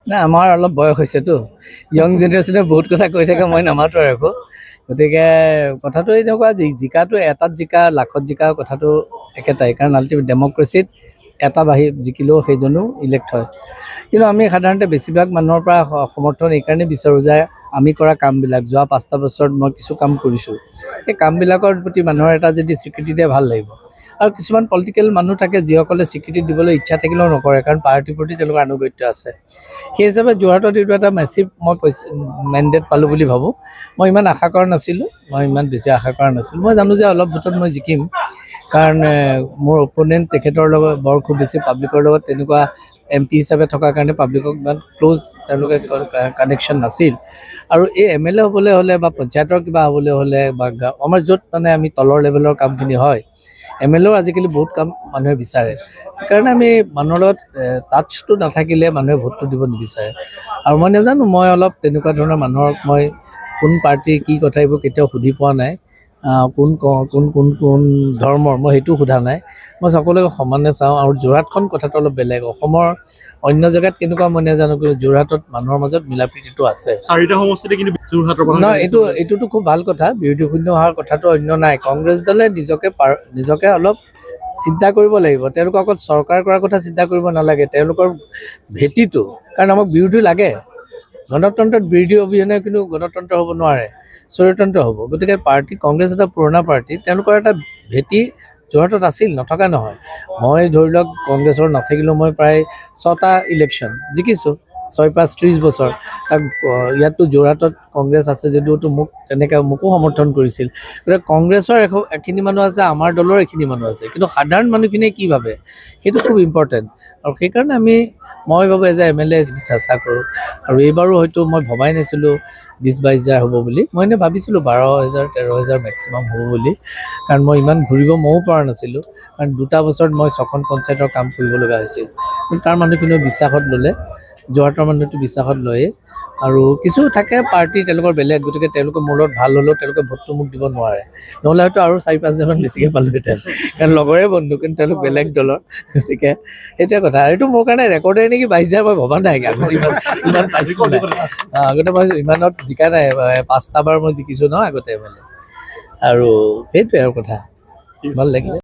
না আমাৰ অলপ বয়স হৈছেতো ইয়ং জেনেৰেশ্যনে বহুত কথা কৈ থাকে মই নামাতো আৰু একো গতিকে কথাটো এনেকুৱা জিকাটো এটাত জিকা লাখত জিকা কথাটো একেটাই কাৰণ আল্টিমেট ডেমক্ৰেচিত এটা জিকিলেও সেইজনো ইলেক্ট হয় কিন্তু আমি সাধাৰণতে বেছিভাগ মানুহৰ পৰা সমৰ্থন এইকাৰণে বিচাৰোঁ যে আমি কৰা কামবিলাক যোৱা 5টা বছৰত মই কিছু কাম কৰিছোঁ সেই কামবিলাকৰ প্ৰতি মানুহৰ এটা যদি স্বীকৃতি দিয়ে ভাল লাগিব আৰু কিছুমান পলিটিকেল মানুহ থাকে যিসকলে স্বীকৃতি দিবলৈ ইচ্ছা থাকিলেও নকৰে কাৰণ পাৰ্টিৰ প্ৰতি তেওঁলোকৰ আনুগত্য আছে সেই হিচাপে যোৰহাটত এইটো এটা মেচিভ মই মেণ্ডেট পালোঁ বুলি ভাবোঁ মই ইমান আশা কৰা নাছিলোঁ মই ইমান বেছি আশা কৰা নাছিলোঁ মই জানো যে অলপ ভোটত মই জিকিম কাৰণ মোৰ অপোনেণ্ট তেখেতৰ লগত বৰ খুব বেছি পাব্লিকৰ লগত তেনেকুৱা MP হিচাপে থকাৰ কাৰণে পাব্লিকক ইমান ক্ল'জ তেওঁলোকে কানেকশ্যন নাছিল আৰু এই MLA হ'বলৈ হ'লে বা পঞ্চায়তৰ কিবা হ'বলৈ হ'লে বা আমাৰ য'ত মানে আমি তলৰ লেভেলৰ কামখিনি হয় MLAও আজিকালি বহুত কাম মানুহে বিচাৰে সেইকাৰণে আমি মানুহৰ লগত টাচটো নাথাকিলে মানুহে ভোটটো দিব নিবিচাৰে আৰু মই নাজানো মই অলপ তেনেকুৱা ধৰণৰ মানুহক মই কোন পাৰ্টিৰ কি কথা এইবোৰ কেতিয়াও সুধি পোৱা নাই কোন কোন কোন কোন ধৰ্মৰ মই সেইটো সোধা নাই মই সকলোকে সমানে চাওঁ আৰু যোৰহাটখন কথাটো অলপ বেলেগ অসমৰ অন্য জেগাত কেনেকুৱা মই নাজানো কিন্তু যোৰহাটত মানুহৰ মাজত মিলাপ্ৰীতিটো আছে চাৰিটা সমষ্টিতে কিন্তু যোৰহাটৰ নহয় এইটোতো খুব ভাল কথা বিৰোধী শূন্য হোৱাৰ কথাটো অন্য নাই কংগ্ৰেছ দলে নিজকে অলপ চিন্তা কৰিব লাগিব তেওঁলোকে অকল চৰকাৰ কৰাৰ কথা চিন্তা কৰিব নালাগে তেওঁলোকৰ ভেটিটো কাৰণ আমাক বিৰোধী লাগে গণতন্ত্ৰত বিৰোধী অবিহনে কিন্তু গণতন্ত্ৰ হ'ব নোৱাৰে স্বৈৰতন্ত্ৰ হ'ব গতিকে পাৰ্টি কংগ্ৰেছ এটা পুৰণা পাৰ্টি তেওঁলোকৰ এটা ভেটি যোৰহাটত আছিল নথকা নহয় মই ধৰি লওক কংগ্ৰেছৰ নাথাকিলেও মই প্ৰায় 6টা ইলেকশ্যন জিকিছোঁ 6-5 30 বছৰ তাক ইয়াতো যোৰহাটত কংগ্ৰেছ আছে যদিওতো মোকো সমৰ্থন কৰিছিল গতিকে কংগ্ৰেছৰ এখিনি মানুহ আছে আমাৰ দলৰ এখিনি মানুহ আছে কিন্তু সাধাৰণ মানুহখিনিয়ে কি ভাবে সেইটো খুব ইম্পৰ্টেণ্ট আৰু সেইকাৰণে মই ভাবোঁ এজ এ MLA চেষ্টা কৰোঁ আৰু এইবাৰো হয়তো মই ভবাই নাছিলোঁ 20-22 হাজাৰ হ'ব বুলি মই এনেই ভাবিছিলোঁ 12,000 13,000 মেক্সিমাম হ'ব বুলি কাৰণ মই ইমান ঘূৰিব ময়ো পৰা নাছিলোঁ কাৰণ 2টা বছৰত মই 6খন পঞ্চায়তৰ কাম কৰিব লগা হৈছিল তাৰ মানুহখিনিও বিশ্বাসত ল'লে যোৰহাটৰ মানুহটো বিশ্বাসত লয়ে আৰু কিছু থাকে পাৰ্টি তেওঁলোকৰ বেলেগ গতিকে তেওঁলোকে মোৰ লগত ভাল হ'লেও তেওঁলোকে ভোটটো মোক দিব নোৱাৰে নহ'লে হয়তো আৰু 4-5 হাজাৰমান বেছিকৈ পালোহেঁতেন কাৰণ লগৰে বন্ধু কিন্তু তেওঁলোক বেলেগ দলৰ গতিকে সেইটোৱে কথা এইটো মোৰ কাৰণে ৰেকৰ্ডে নেকি 22 হাজাৰ মই ভবা নাই আগতে ইমান পাইছোঁ নাই আগতে মই ইমানত জিকা নাই 5টা বাৰ মই জিকিছোঁ ন আগতে মানে আৰু সেইটোৱে আৰু কথা ভাল লাগিলে